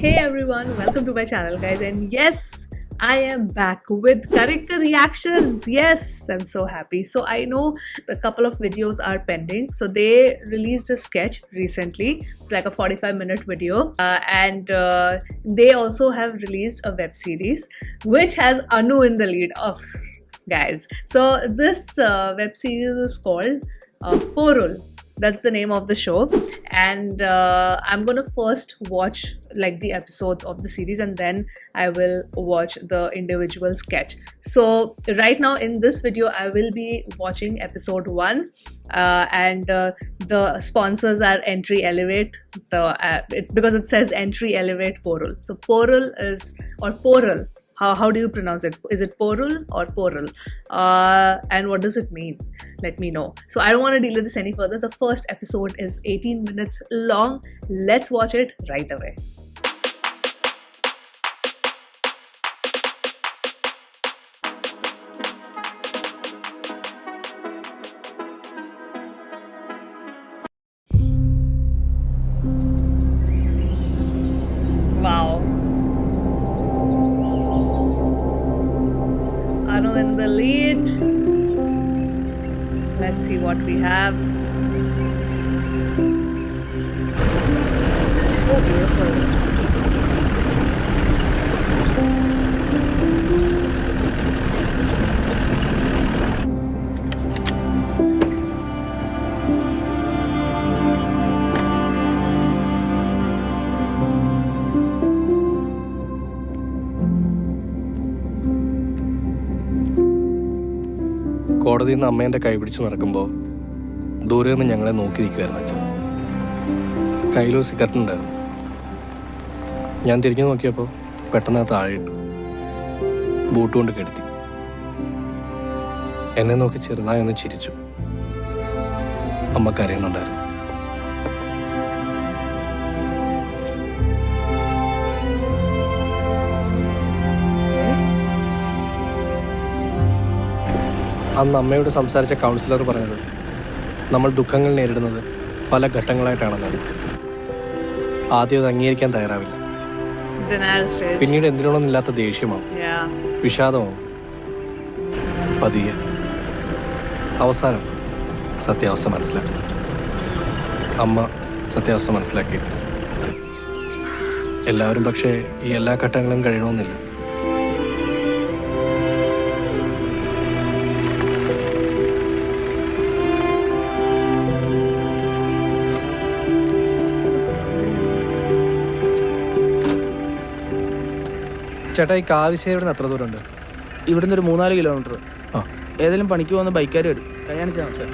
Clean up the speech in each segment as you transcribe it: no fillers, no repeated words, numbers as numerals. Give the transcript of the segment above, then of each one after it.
Hey everyone, welcome to my channel, guys. And yes, I am back with character reactions. Yes, I'm so happy. So I know a couple of videos are pending. So they released a sketch recently. It's like a 45-minute video, and they also have released a web series which has Anu in the lead. Of guys, so this web series is called Porul. That's the name of the show, and I'm gonna first watch like the episodes of the series, and then I will watch the individual sketch. So right now in this video I will be watching episode 1, and the sponsors are Entry Elevate. It's because it says Entry Elevate Porul. So Porul is, or Porul, how do you pronounce it? Is it Porul or Porul? And what does it mean? Let me know. So I don't want to deal with this any further. The first episode is 18 minutes long. Let's watch it right away. Wow. Anu in the lead. Let's see what we have. So beautiful. കോടതിയിൽ നിന്ന് അമ്മേൻ്റെ കൈ പിടിച്ച് നടക്കുമ്പോൾ ദൂരെ നിന്ന് ഞങ്ങളെ നോക്കി നിൽക്കുമായിരുന്നു അച്ഛൻ. കയ്യിലൊരു സിഗരറ്റ് ഉണ്ടായിരുന്നു. ഞാൻ തിരിഞ്ഞു നോക്കിയപ്പോൾ പെട്ടെന്ന് അത് താഴെ ഇട്ടു. ബൂട്ട് കൊണ്ട് കെടുത്തി. എന്നെ നോക്കി ചെറുതായി ഒന്ന് ചിരിച്ചു. അമ്മ കരയുന്നുണ്ടായിരുന്നു. അന്ന് അമ്മയോട് സംസാരിച്ച കൗൺസിലർ പറഞ്ഞത് നമ്മൾ ദുഃഖങ്ങൾ നേരിടുന്നത് പല ഘട്ടങ്ങളായിട്ടാണെന്നാണ്. ആദ്യം അത് അംഗീകരിക്കാൻ തയ്യാറാവില്ല. പിന്നീട് എന്തിനോടൊന്നില്ലാത്ത ദേഷ്യമാവും, വിഷാദമാവും. പതിയെ അവസാനം സത്യാവസ്ഥ മനസ്സിലാക്കി. അമ്മ സത്യാവസ്ഥ മനസ്സിലാക്കി. എല്ലാവരും പക്ഷേ ഈ എല്ലാ ഘട്ടങ്ങളും കഴിയണമെന്നില്ല. ചേട്ടാ, ഈ കാവശ്ശേരി ഇവിടെ നിന്ന് എത്ര ദൂരമുണ്ട്? ഇവിടുന്ന് ഒരു 3-4 കിലോമീറ്റർ. ആ, ഏതെങ്കിലും പണിക്ക് പോകുന്ന ബൈക്കാർ വരും. കല്യാണിച്ചാൽ പക്ഷേ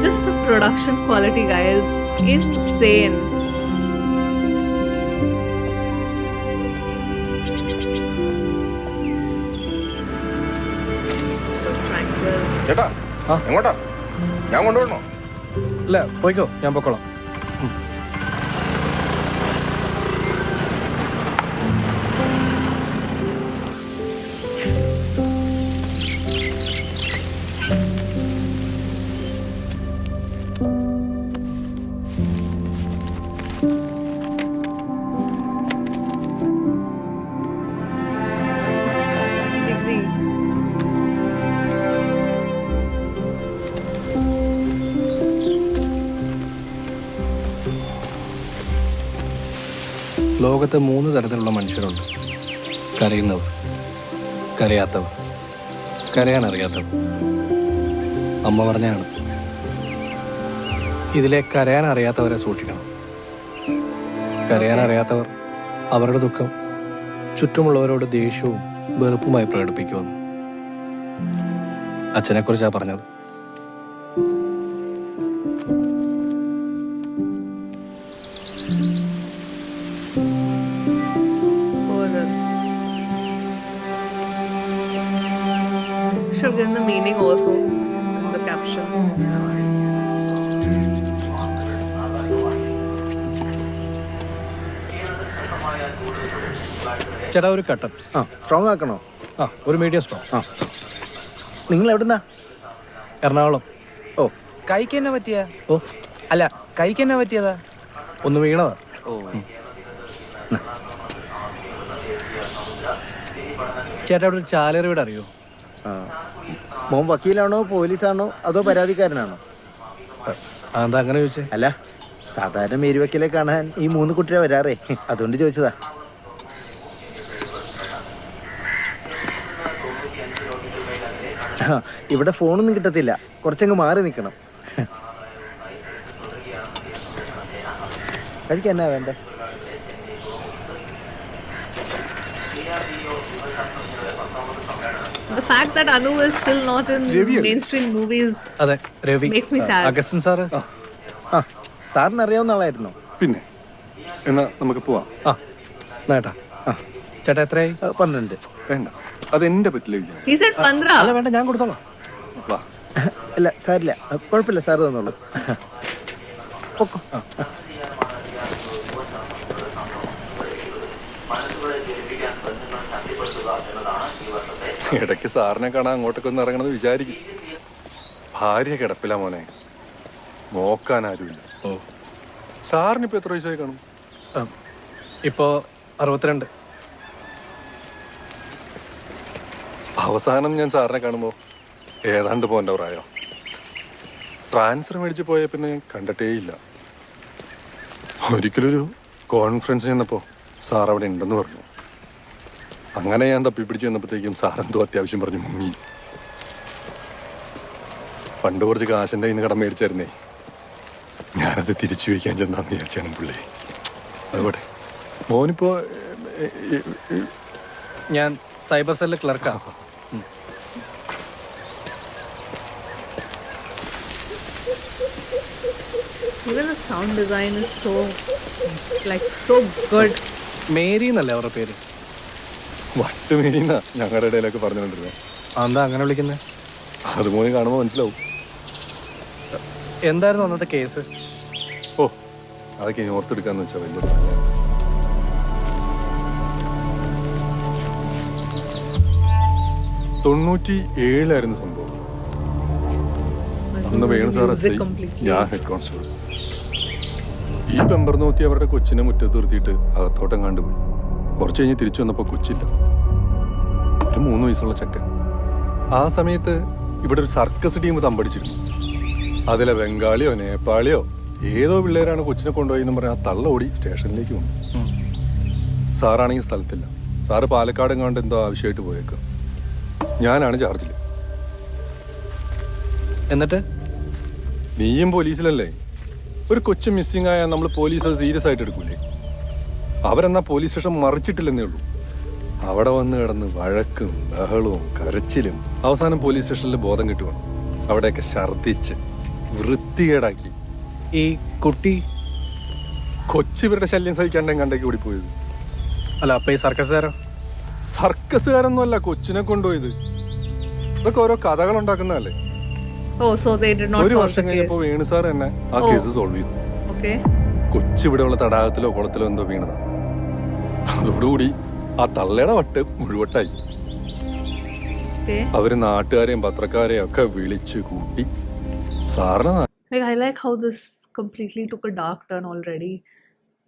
Just the production quality, guys, insane. So tranquil. ചേട്ടാ, എങ്ങോട്ടാ? ഞാൻ കൊണ്ടുപോകണോ? ഇല്ല, പോയിക്കോ, ഞാൻ പൊക്കോളാം. Agree. ലോകത്ത് 3 തരത്തിലുള്ള മനുഷ്യരുണ്ട്. കരയുന്നവർ, കരയാത്തവർ, കരയാനറിയാത്തവർ. അമ്മ പറഞ്ഞാണ്, ഇതിലെ കരയാനറിയാത്തവരെ സൂക്ഷിക്കണം. കരയാനറിയാത്തവർ അവരുടെ ദുഃഖം ചുറ്റുമുള്ളവരോട് ദേഷ്യവും വെറുപ്പുമായി പ്രകടിപ്പിക്കുമെന്ന്. അച്ഛനെക്കുറിച്ചാണ് പറഞ്ഞത്. Should have given the meaning also in the caption. ചേട്ടാ, ഒരു കട്ടൻ. സ്ട്രോങ് ആക്കണോ? ഒരു മീഡിയം സ്ട്രോങ്. നിങ്ങൾ എവിടുന്നാ? എറണാകുളം. ഓ കൈക്ക് എന്നാ പറ്റിയ? ഓ അല്ല, കൈക്ക് എന്നാ പറ്റിയതാ? ഒന്ന് വീണതാ. ഓ ചേട്ടാ അവിടെ ഒരു ചാലേറി വീട് അറിയോ? മോൻ വക്കീലാണോ പോലീസാണോ അതോ പരാതിക്കാരനാണോ? എന്താ അങ്ങനെ ചോദിച്ചേ? അല്ല, സാധാരണ മേരിവക്കീലെ കാണാൻ ഈ 3 കുട്ടിയെ വരാറേ, അതുകൊണ്ട് ചോദിച്ചതാ. ഇവിടെ ഫോണൊന്നും കിട്ടത്തില്ല, കുറച്ചങ്ങ് മാറി നിൽക്കണം. കഴിക്കാൻ എന്നാ വേണ്ടേ? The fact that Anu is still not in mainstream movies അതെ, Ravi. makes me sad. Augustine sir. ആ, സാറിന് അറിയാവുന്ന ആളായിരുന്നോ? പിന്നെ എന്നാ നമുക്ക് പോവാം. ആ നേട്ടാ. ചേട്ടാ എത്രയായി? 12. വേണ്ട, അതെന്റെ പറ്റില്ല. He said 15. അല്ല വേണ്ട, ഞാൻ കൊടുത്തോളാം. വാ. അല്ല സാറില്ല, കുഴപ്പമില്ല, സാറ് തന്നോളൂ. പൊക്കോ. ഇടയ്ക്ക് സാറിനെ കാണാൻ അങ്ങോട്ടൊക്കെ ഒന്ന് ഇറങ്ങണമെന്ന് വിചാരിക്കും. ഭാര്യ കിടപ്പില്ല മോനെ, നോക്കാൻ ആരുമില്ല. ഓ സാറിനിപ്പോ എത്ര വയസ്സായി കാണും? ഇപ്പോ 62. അവസാനം ഞാൻ സാറിനെ കാണുമ്പോ ഏതാണ്ട് പോന്റെ പ്രായോ. ട്രാൻസ്ഫർ മേടിച്ച് പോയ പിന്നെ കണ്ടിട്ടേയില്ല. ഒരിക്കലൊരു കോൺഫറൻസിന് ചെന്നപ്പോ സാർ അവിടെ ഉണ്ടെന്ന് പറഞ്ഞു. അങ്ങനെ ഞാൻ തപ്പിപ്പിടിച്ച് ചെന്നപ്പോഴത്തേക്കും സാറെന്തോ അത്യാവശ്യം പറഞ്ഞു മുങ്ങി. പണ്ട് കുറച്ച് കാശിൻ്റെ ഇന്ന് കടം മേടിച്ചായിരുന്നേ, ഞാനത് തിരിച്ചു വയ്ക്കാൻ ചെന്നാന്ന് വിചാരിച്ചാണ് പുള്ളി. അതുപോലെ മോനിപ്പോ ഞാൻ സൈബർ സെല്ലിൽ ക്ലർക്കാ. Even the sound design is so good. Mary എന്നല്ലേ അവരുടെ പേര്? വട്ടുമീന ഞങ്ങളുടെ ഇടയിലൊക്കെ പറഞ്ഞുകൊണ്ടിരുന്നത്. എന്താ അങ്ങനെ വിളിക്കുന്നത്? അത് മോനെ കാണുമ്പോൾ മനസ്സിലാവും. എന്തായിരുന്നു അന്നത്തെ കേസ്? ഓ, അതൊക്കെ ഇനി ഓർത്തെടുക്കാന്ന് വെച്ചാൽ വലിയ 97 സംഭവം. അന്ന് വേണു സാർ എസ് ഐ, ഞാൻ ഹെഡ് കോൺസ്റ്റബിൾ. ഈ പെമ്പർ നോത്തി അവരുടെ കൊച്ചിനെ മുറ്റത്ത് നിർത്തിയിട്ട് അകത്തോട്ടം കണ്ടുപോയി. കുറച്ച് കഴിഞ്ഞ് തിരിച്ചു വന്നപ്പോൾ കൊച്ചില്ല. ഒരു 3 വയസ്സുള്ള ചെക്കൻ. ആ സമയത്ത് ഇവിടെ ഒരു സർക്കസ് ടീം തമ്പടിച്ചിരുന്നു. അതിലെ ബംഗാളിയോ നേപ്പാളിയോ ഏതോ പിള്ളേരാണ് കൊച്ചിനെ കൊണ്ടുപോയി എന്ന് പറഞ്ഞാൽ തള്ള ഓടി സ്റ്റേഷനിലേക്ക് വന്നു. സാറാണെങ്കിൽ സ്ഥലത്തില്ല. സാറ് പാലക്കാട് എങ്ങാണ്ട് എന്തോ ആവശ്യമായിട്ട് പോയേക്കും. ഞാനാണ് ചാർജിൽ. എന്നിട്ട് നീയും പോലീസിലല്ലേ? ഒരു കൊച്ചു മിസ്സിംഗ് ആയാൽ നമ്മൾ പോലീസ് അത് സീരിയസ് ആയിട്ട് എടുക്കൂലേ? അവരെന്നാ പോലീസ് സ്റ്റേഷൻ മറിച്ചിട്ടില്ലെന്നേ ഉള്ളൂ. അവിടെ വന്ന് കിടന്ന് വഴക്കും ബഹളവും കരച്ചിലും. അവസാനം പോലീസ് സ്റ്റേഷനിൽ ബോധം കിട്ടുവാണ്. അവിടെയൊക്കെ ഛർദിച്ച് വൃത്തികേടാക്കി. ഈ കുട്ടി കൊച്ചിവരുടെ ശല്യം സഹിക്കാണ്ട് എങ്ങാണ്ടേക്ക് ഓടിപ്പോയത്. അല്ല, അപ്പൊ ഈ സർക്കസുകാരോ? സർക്കസുകാരൊന്നും അല്ല കൊച്ചിനെ കൊണ്ടുപോയത്. ഇതൊക്കെ ഓരോ കഥകൾ ഉണ്ടാക്കുന്നതല്ലേ. Oh, so they did not ഒരു solve വർഷം the കഴിഞ്ഞപ്പോ case. വേണു സാർ തന്നെ ആ കേസ് സോൾവ് ചെയ്തു. Okay. കൊച്ചിവിടെയുള്ള തടാകത്തിലോ കുളത്തിലോ എന്തോ വീണതാ. അതോടുകൂടി ആ തള്ളയുടെ വട്ട് മുഴുവട്ടായി. Okay. അവര് നാട്ടുകാരെയും പത്രക്കാരെയും ഒക്കെ വിളിച്ചു കൂട്ടി സാറിന് Like, I like how this completely took a dark turn already.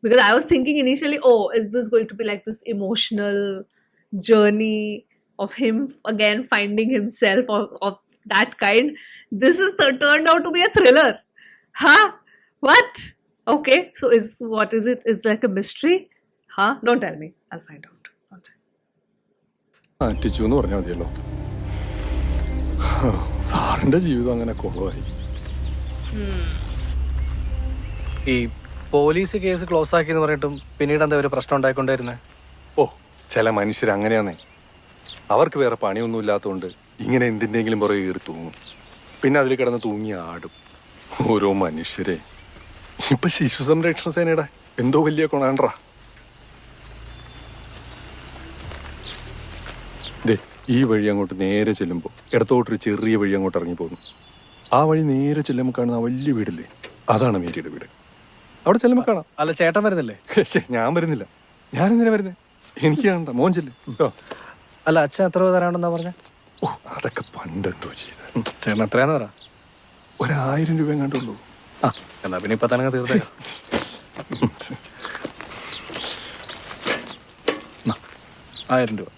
Because I was thinking initially, oh, is this going to be like this emotional journey of him again finding himself of that kind? This is turned out to be a thriller. Huh? What? Okay. So what is it? Is like a mystery? Huh? Don't tell me. I'll find out. മാറ്റിച്ചു എന്ന് പറഞ്ഞാൽ മതിയല്ലോ. സാറിന്റെ ജീവിതം അങ്ങനെ കുറവായി. ഈ police case close ആക്കി എന്ന് പറഞ്ഞിട്ടും പിന്നീട് എന്താ ഒരു പ്രശ്നം ഉണ്ടായിക്കൊണ്ടിരുന്നത്? ഓ, ചില മനുഷ്യർ അങ്ങനെയാന്നേ. അവർക്ക് വേറെ പണിയൊന്നും ഇല്ലാത്തതുകൊണ്ട് ഇങ്ങനെ എന്തിൻ്റെങ്കിലും പുറകെ കയറി തൂങ്ങും. പിന്നെ അതിൽ കിടന്ന് തൂങ്ങി ആടും. ഓരോ മനുഷ്യരെ. ഇപ്പൊ ശിശു സംരക്ഷണ സേനയുടെ എന്തോ വലിയ കൊണാണ്ട്രാ. ദേ, ഈ വഴി അങ്ങോട്ട് നേരെ ചെല്ലുമ്പോൾ ഇടത്തോട്ടൊരു ചെറിയ വഴി അങ്ങോട്ട് ഇറങ്ങി പോകുന്നു. ആ വഴി നേരെ ചെല്ലുമ്പോൾ കാണുന്ന ആ വലിയ വീടില്ലേ, അതാണ് മേരിയുടെ വീട്. അവിടെ ചെല്ലുമ്പോൾ കാണാം. അല്ല, ചേട്ടൻ വരുന്നില്ലേ? ഞാൻ വരുന്നില്ല. ഞാനെന്തിനാ വരുന്നേ? എനിക്ക് കാണണ്ട. മോൻ ചെല്ല്. അല്ല, അച്ഛൻ എത്ര തരാണ്ടെന്നാ പറഞ്ഞ? ഓ, അതൊക്കെ പണ്ടെന്തോ ചെയ്ത. ചേട്ടൻ എത്രയാന്ന് പറ. 1,000 രൂപ എങ്ങാണ്ടുള്ളൂ. ആ എന്നാ പിന്നെ ഇപ്പൊ തന്നെ തീർത്തേക്കാം. 1000 രൂപ.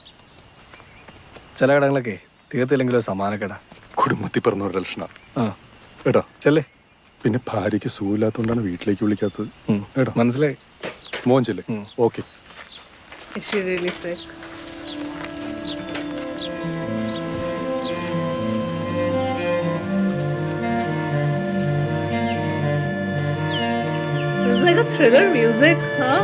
ചില കടകളൊക്കെ തീർത്തില്ലെങ്കിലും ഒരു സമാനക്കേടാ. കുടുംബത്തിൽ പറഞ്ഞവരുടെ ലക്ഷണ. ആ എടാ ചെല്ലേ. പിന്നെ ഭാര്യയ്ക്ക് സുഖമില്ലാത്തോണ്ടാണ് വീട്ടിലേക്ക് വിളിക്കാത്തത്. എടാ മനസ്സിലായി. മോൻ ചെല്ലേ. Okay. Is she really sick? It's like a thriller music, huh?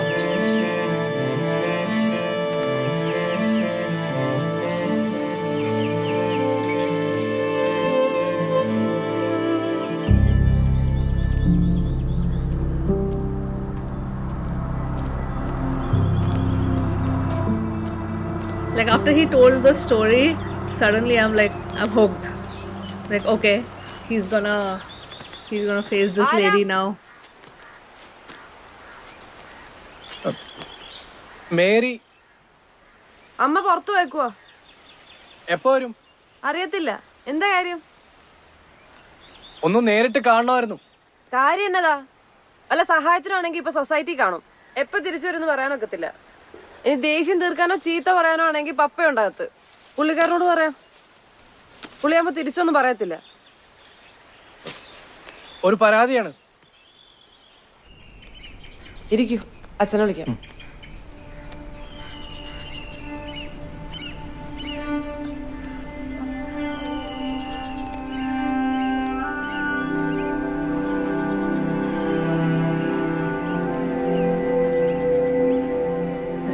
Like after he told the story, suddenly I'm hooked. Like okay, he's gonna face this lady now. Mary അമ്മ പുറത്തു പോയേക്കുവാ. എപ്പോ വരും? അറിയത്തില്ല. എന്താ കാര്യം? ഒന്ന് നേരിട്ട് കാണണമായിരുന്നു. കാര്യം എന്നതാ? വല്ല സഹായത്തിനാണെങ്കിൽ ഇപ്പൊ സൊസൈറ്റി കാണും. എപ്പോ തിരിച്ചു വരുമെന്ന് പറയാനൊക്കത്തില്ല. ഇനി ദേഷ്യം തീർക്കാനോ ചീത്ത പറയാനോ ആണെങ്കിൽ പപ്പയുണ്ടാകത്ത്. പുള്ളിക്കാരനോട് പറയാം. പുള്ളിയാകുമ്പോ തിരിച്ചൊന്നും പറയത്തില്ല. ഒരു പരാതിയാണ്. ഇരിക്കൂ, അച്ഛനെ വിളിക്കാം.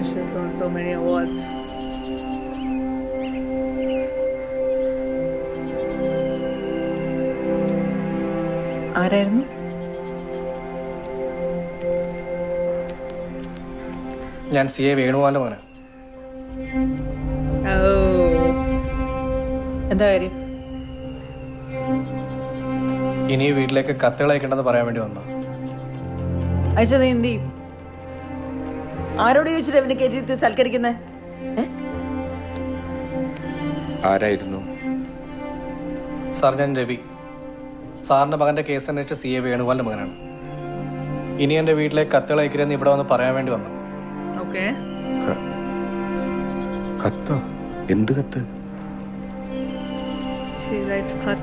She's won so many awards. ആരായിരുന്നു? ഞാൻ CA വേണുവാന്റെ മോനെ. Oh. എന്താ കാര്യം? ഇനി വീട്ടിലേക്ക് കത്തുകൾ അയക്കേണ്ടെന്ന് പറയാൻ വേണ്ടി വന്നു. അയച്ച നീ എന്ത് ചെയ്യും? ആരോട് ചോദിച്ചിട്ട് അവനെ കയറ്റി സൽക്കരിക്കുന്നേ? ആരായിരുന്നു? സാർ ഞാൻ രവി. സാറിന്റെ മകന്റെ കേസ് അന്വേഷിച്ച CA വേണുവാന്റെ മകനാണ്. ഇനി എന്റെ വീട്ടിലേക്ക് കത്തുകൾ അയക്കരുതെന്ന് ഇവിടെ വന്ന് പറയാൻ വേണ്ടി വന്നു. Okay. കത്തോ? എന്ത് കത്ത്? She writes khat.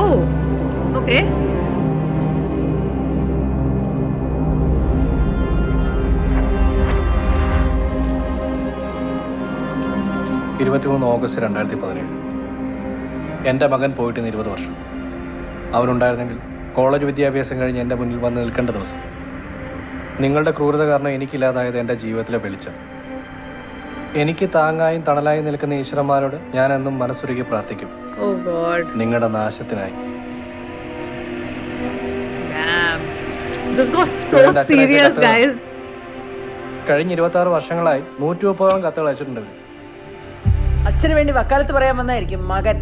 Oh. Okay. August 2017. എൻ്റെ മകൻ പോയിട്ട് 20 വർഷം. അവനുണ്ടായിരുന്നെങ്കിൽ കോളേജ് വിദ്യാഭ്യാസം കഴിഞ്ഞ് എൻ്റെ മുന്നിൽ വന്ന് നിൽക്കേണ്ട ദിവസം. നിങ്ങളുടെ ക്രൂരത കാരണം എനിക്കില്ലാതായത് എൻ്റെ ജീവിതത്തിലെ വെളിച്ചം. എനിക്ക് താങ്ങായും തണലായും നിൽക്കുന്ന ഈശ്വരന്മാരോട് ഞാൻ എന്നും മനസ്സുരുകി പ്രാർത്ഥിക്കും. Oh God. നിങ്ങളുടെ നാശത്തിനായി. Damn. This got so serious, guys. കഴിഞ്ഞ 26 വർഷങ്ങളായി 130ഓളം കത്തുകൾ അയച്ചിട്ടുണ്ട്. അച്ഛന് വേണ്ടി വക്കാലത്ത് പറയാൻ വന്നായിരിക്കും മകൻ.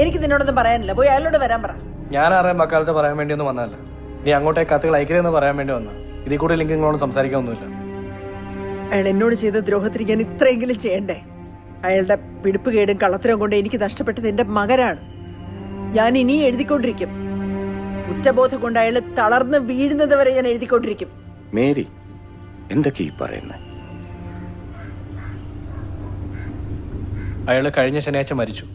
എനിക്ക് നിന്നോടൊന്നും പറയാനില്ല. പോയി അയാളോട് വരാൻ പറ. ഞാൻ അറിയാൻ വക്കാലത്ത് പറയാൻ വേണ്ടിയൊന്നും വന്നതല്ല. നീ അങ്ങോട്ടേക്ക് കത്തുകൾ അയക്കരുതെന്ന് പറയാൻ വേണ്ടി വന്ന. ഇതിൽ കൂടി എനിക്ക് നിങ്ങളോട് സംസാരിക്കാനൊന്നുമില്ല. അയാൾ എന്നോട് ചെയ്ത ദ്രോഹത്തിന് ഞാൻ ഇത്രയെങ്കിലും ചെയ്യണ്ടേ? അയാളുടെ പിടിപ്പ് കേടും കള്ളത്തരവും കൊണ്ട് എനിക്ക് നഷ്ടപ്പെട്ടത് എന്റെ മകനാണ്. ഞാൻ ഇനി എഴുതിക്കൊണ്ടിരിക്കും. കുറ്റബോധം കൊണ്ട് അയാൾ തളർന്ന് വീഴുന്നത് വരെ ഞാൻ എഴുതിക്കൊണ്ടിരിക്കും. മേരി, എന്തൊക്കെ ഈ പറയുന്നത്? അയാൾ കഴിഞ്ഞ ശനിയാഴ്ച മരിച്ചു.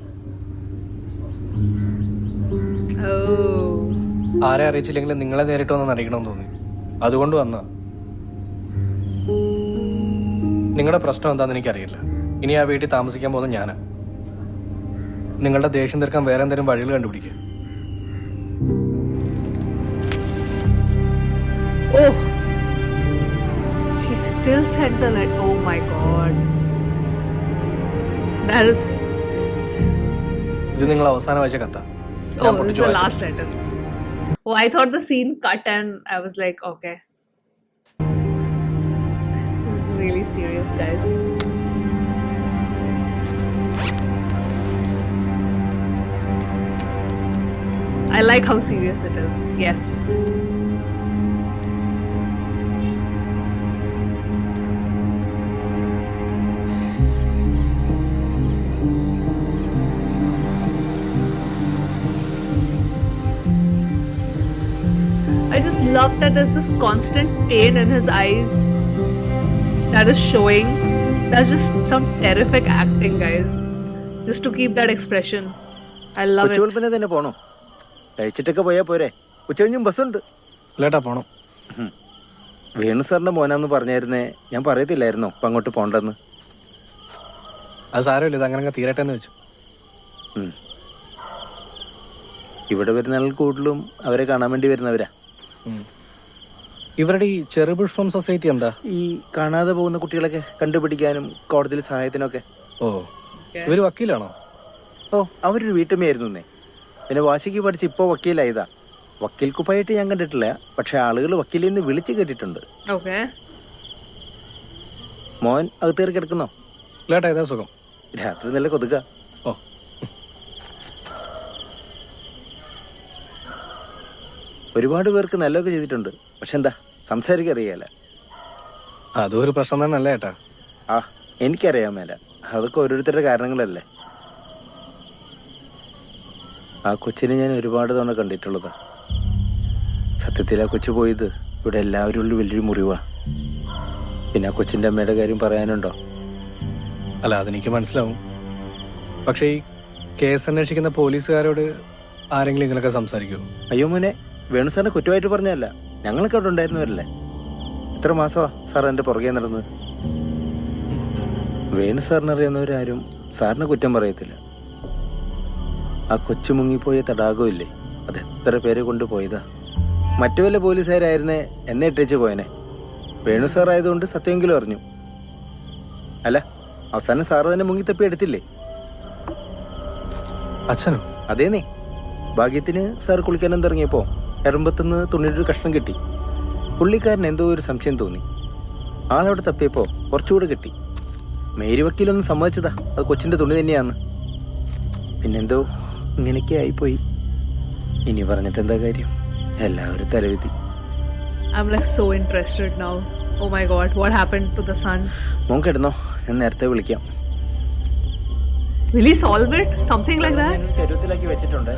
ആരെ അറിയിച്ചില്ലെങ്കിലും നിങ്ങളെ നേരിട്ട് വന്ന് അറിയിക്കണമെന്ന് തോന്നി. അതുകൊണ്ട് വന്ന. നിങ്ങളുടെ പ്രശ്നം എന്താണെന്ന് എനിക്കറിയില്ല. ഇനി ആ വീട്ടിൽ താമസിക്കാൻ പോകുന്നത് ഞാനാ. നിങ്ങളുടെ ദേഷ്യം തീർക്കാൻ വേറെ എന്തെങ്കിലും വഴികൾ കണ്ടുപിടിക്കുക. Oh, she still said the letter. Oh my God. That is. ഇത് നിങ്ങൾ അവസാനം വായിച്ച കഥ. Oh, this is the last letter. Oh, I thought the scene cut and I was like, okay. This is really serious, guys. I like how serious it is. Yes. I just love that there's this constant pain in his eyes that is showing. That's just some terrific acting, guys. Just to keep that expression. I love it. കൊച്ചുവെളുപ്പിനെ തന്നെ പോണോ? കഴിച്ചിട്ടൊക്കെ പോയാ പോരെ? ഉച്ച കഴിഞ്ഞും ബസ്സുണ്ട്. ലേട്ടാ പോണം. വേണു സാറിന്റെ മോനാന്ന് പറഞ്ഞായിരുന്നേ, ഞാൻ പറയത്തില്ലായിരുന്നോ ഇപ്പൊ അങ്ങോട്ട് പോണ്ടെന്ന്? അത് സാരമില്ല, ഇത് അങ്ങനെ തീരട്ടെ എന്ന് വെച്ചു. ഇവിടെ വരുന്ന ആൾ കൂടുതലും അവരെ കാണാൻ വേണ്ടി വരുന്നവരാ. ഇവരുടെ ഈ ചെറുപുഷ്പം സൊസൈറ്റി എന്താ? ഈ കാണാതെ പോകുന്ന കുട്ടികളൊക്കെ കണ്ടുപിടിക്കാനും കോടതിയിൽ സഹായത്തിനൊക്കെ. ഓ, ഇവര് വക്കീലാണോ? ഓ, അവരൊരു വീട്ടമ്മയായിരുന്നു. പിന്നെ വാശിക്ക് പഠിച്ച് ഇപ്പോ വക്കീലായതാ. വക്കീൽ കുപ്പായിട്ട് ഞാൻ കണ്ടിട്ടില്ല, പക്ഷെ ആളുകൾ വക്കീലിൽ നിന്ന് വിളിച്ച് കേട്ടിട്ടുണ്ട്. മോൻ അകത്തേറി കിടക്കുന്നോ? ലേട്ടാ ഏതാ സുഖം? രാത്രി നല്ല കൊതുക. ഓ, ഒരുപാട് പേർക്ക് നല്ലതൊക്കെ ചെയ്തിട്ടുണ്ട്, പക്ഷെ എന്താ സംസാരിക്കറിയാല. അതും ഒരു പ്രശ്നം തന്നെ അല്ലേ ഏട്ടാ? ആ, എനിക്കറിയാൻ മേല. അതൊക്കെ ഓരോരുത്തരുടെ കാരണങ്ങളല്ലേ. ആ കൊച്ചിനെ ഞാൻ ഒരുപാട് തവണ കണ്ടിട്ടുള്ളതാ. സത്യത്തിൽ ആ കൊച്ചു പോയത് ഇവിടെ എല്ലാവരും ഉള്ള വലിയൊരു മുറിവാ. പിന്നെ ആ കൊച്ചിൻ്റെ അമ്മയുടെ കാര്യം പറയാനുണ്ടോ? അല്ല, അതെനിക്ക് മനസ്സിലാവും. പക്ഷേ ഈ കേസ് അന്വേഷിക്കുന്ന പോലീസുകാരോട് ആരെങ്കിലും ഇങ്ങനെയൊക്കെ സംസാരിക്കുമോ? അയ്യോ മോനെ, വേണു സാറിനെ കുറ്റമായിട്ട് പറഞ്ഞല്ല, ഞങ്ങളൊക്കെ അവിടെ ഉണ്ടായിരുന്നവരല്ലേ. എത്ര മാസമാ സാർ എൻ്റെ പുറകെ നടന്നത്. വേണു സാറിനറിയാവുന്നവരാരും സാറിനെ കുറ്റം പറയത്തില്ല. ആ കൊച്ചു മുങ്ങിപ്പോയ തടാകമില്ലേ, അത് എത്ര പേരെ കൊണ്ടുപോയതാ. മറ്റു വല്ല പോലീസുകാരായിരുന്നേ എന്നെ ഇട്ടേച്ച് പോയനെ. വേണു സാർ ആയതുകൊണ്ട് സത്യമെങ്കിലും അറിഞ്ഞു. അല്ല, അവസാനം സാറ് തന്നെ മുങ്ങിത്തപ്പി എടുത്തില്ലേ? അച്ഛനോ? അതേന്നേ, ഭാഗ്യത്തിന് സാർ കുളിക്കാനും ഇറങ്ങിയപ്പോ എറുമ്പത്തുനിന്ന് തുണിയുടെ ഒരു കഷ്ണം കിട്ടി. പുള്ളിക്കാരൻ എന്തോ ഒരു സംശയം തോന്നി. ആളവിടെ തപ്പിയപ്പോ കുറച്ചുകൂടെ കിട്ടി. മേരി വക്കീലൊന്നും സമ്മതിച്ചതാ അത് കൊച്ചിന്റെ തുണി തന്നെയാന്ന്. പിന്നെന്തോ ഇങ്ങനെയൊക്കെ ആയിപ്പോയി. ഇനി പറഞ്ഞിട്ട് എന്താ കാര്യം? എല്ലാവരും തലവിധി. I'm like so interested now. Oh my god, what happened to the son? മോൻ കിടന്നോ, ഞാൻ നേരത്തെ വിളിക്കാം. Will he solve it? Something like that? ശരീരത്തിലാക്കി വെച്ചിട്ടുണ്ട്.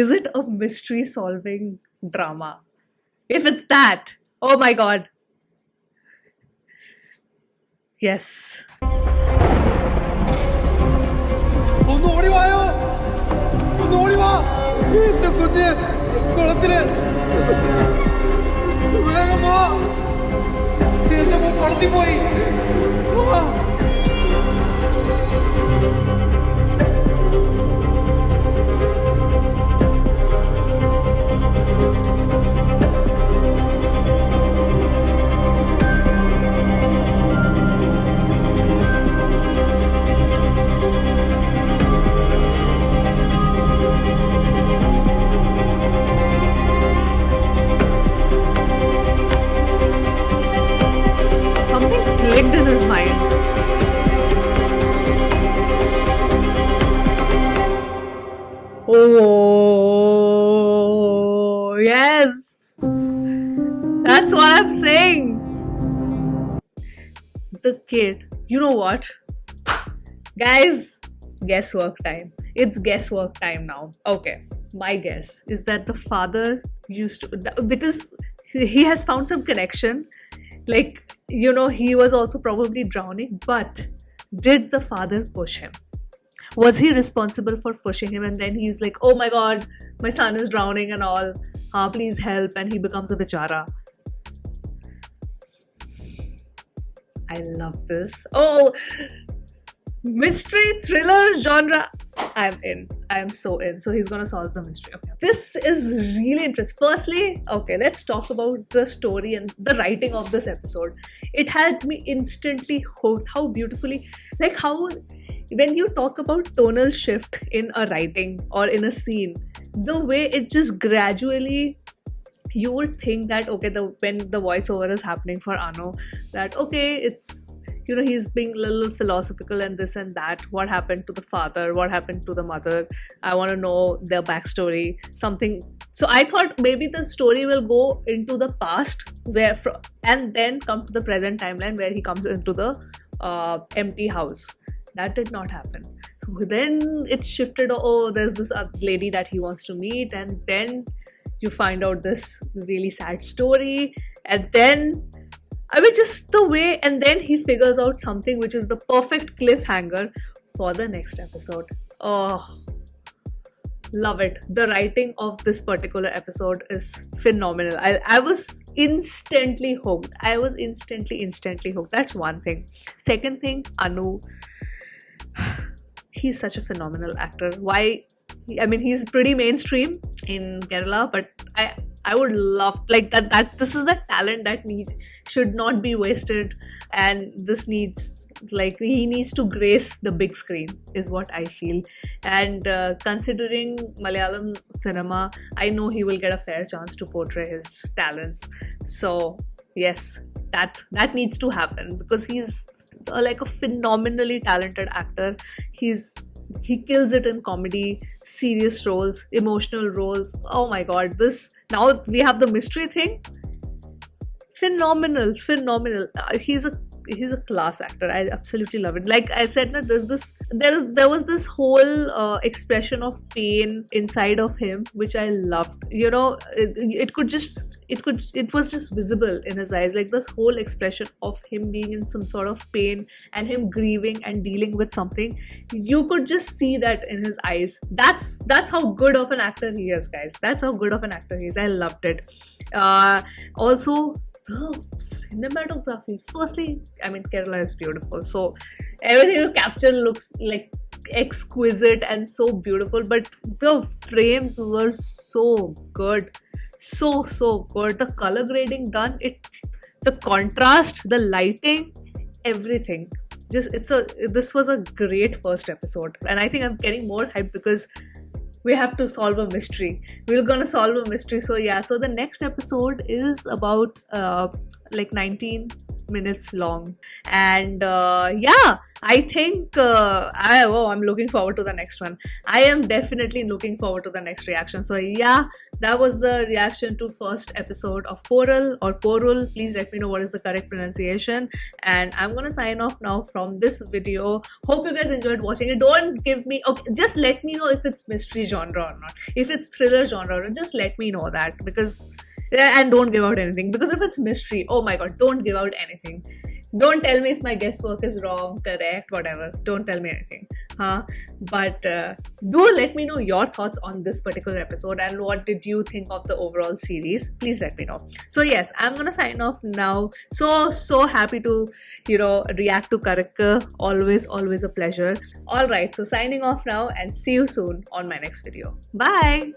Is it a mystery solving drama? If it's that, oh my god. Yes. ഒന്ന് ഓടിവായോ, ഒന്ന് ഓടിവാ എന്റെ കുഞ്ഞ് കുളത്തില്. വേഗം വാ, എന്റെ മോൻ കുളത്തിൽ പോയി. Something clicked in his mind. Oh, yes. That's what I'm saying. The kid. You know what? Guys, guesswork time. It's guesswork time now. Okay. My guess is that the father used to, because he has found some connection. Like, you know, he was also probably drowning, but did the father push him? Was he responsible for pushing him? And then he's like, oh my god, my son is drowning and all. Please help. And he becomes a bichara. I love this. Oh, mystery thriller genre. I'm in. I'm so in. So he's gonna solve the mystery. Okay. This is really interesting. Firstly, okay, let's talk about the story and the writing of this episode. It had me instantly hooked. How beautifully, like how when you talk about tonal shift in a writing or in a scene, the way it just gradually, you would think that okay, when the voiceover is happening for Anu, that okay, it's, you know, he's being a little philosophical and this and that. What happened to the father? What happened to the mother? I want to know their backstory. Something. So I thought maybe the story will go into the past, and then come to the present timeline where he comes into the empty house. That did not happen. So then it shifted. Oh, there's this lady that he wants to meet, and then you find out this really sad story, and then I mean, just the way, and then he figures out something which is the perfect cliffhanger for the next episode. Oh, love it. The writing of this particular episode is phenomenal. I was instantly hooked. I was instantly hooked. That's one thing. Second thing, Anu. He's such a phenomenal actor. Why? I mean, he's pretty mainstream in Kerala, but I would love like that this is the talent that should not be wasted, and this needs, like, he needs to grace the big screen is what I feel. And considering Malayalam cinema, I know he will get a fair chance to portray his talents. So yes, that needs to happen, because he's like a phenomenally talented actor. He kills it in comedy, serious roles, emotional roles. Oh my god, this, now we have the mystery thing. Phenomenal. He's a class actor. I absolutely love it. Like I said, there was this whole expression of pain inside of him, which I loved. You know, it was just visible in his eyes, like this whole expression of him being in some sort of pain and him grieving and dealing with something. You could just see that in his eyes. That's how good of an actor he is, guys. That's how good of an actor he is. I loved it. Also, the cinematography. Firstly, I mean, Kerala is beautiful, so everything you capture looks like exquisite and so beautiful, but the frames were so good, so good. The color grading done, the contrast, the lighting, everything. This was a great first episode, and I think I'm getting more hyped because we have to solve a mystery. We're gonna solve a mystery. So yeah, so the next episode is about like 19 minutes long, and yeah, I think I'm looking forward to the next one. I am definitely looking forward to the next reaction. So yeah, that was the reaction to first episode of Porul or Porul. Please let me know what is the correct pronunciation, and I'm gonna sign off now from this video. Hope you guys enjoyed watching it. Don't give me, okay, just let me know if it's mystery genre or not, if it's thriller genre or not. Just let me know that, because, and don't give out anything, because if it's mystery, oh my god, don't give out anything. Don't tell me if my guesswork is wrong, correct, whatever. Don't tell me anything. But do let me know your thoughts on this particular episode, and what did you think of the overall series. Please let me know. So yes, I'm gonna sign off now. So happy to, react to Karakka. Always a pleasure. Alright, so signing off now, and see you soon on my next video. Bye.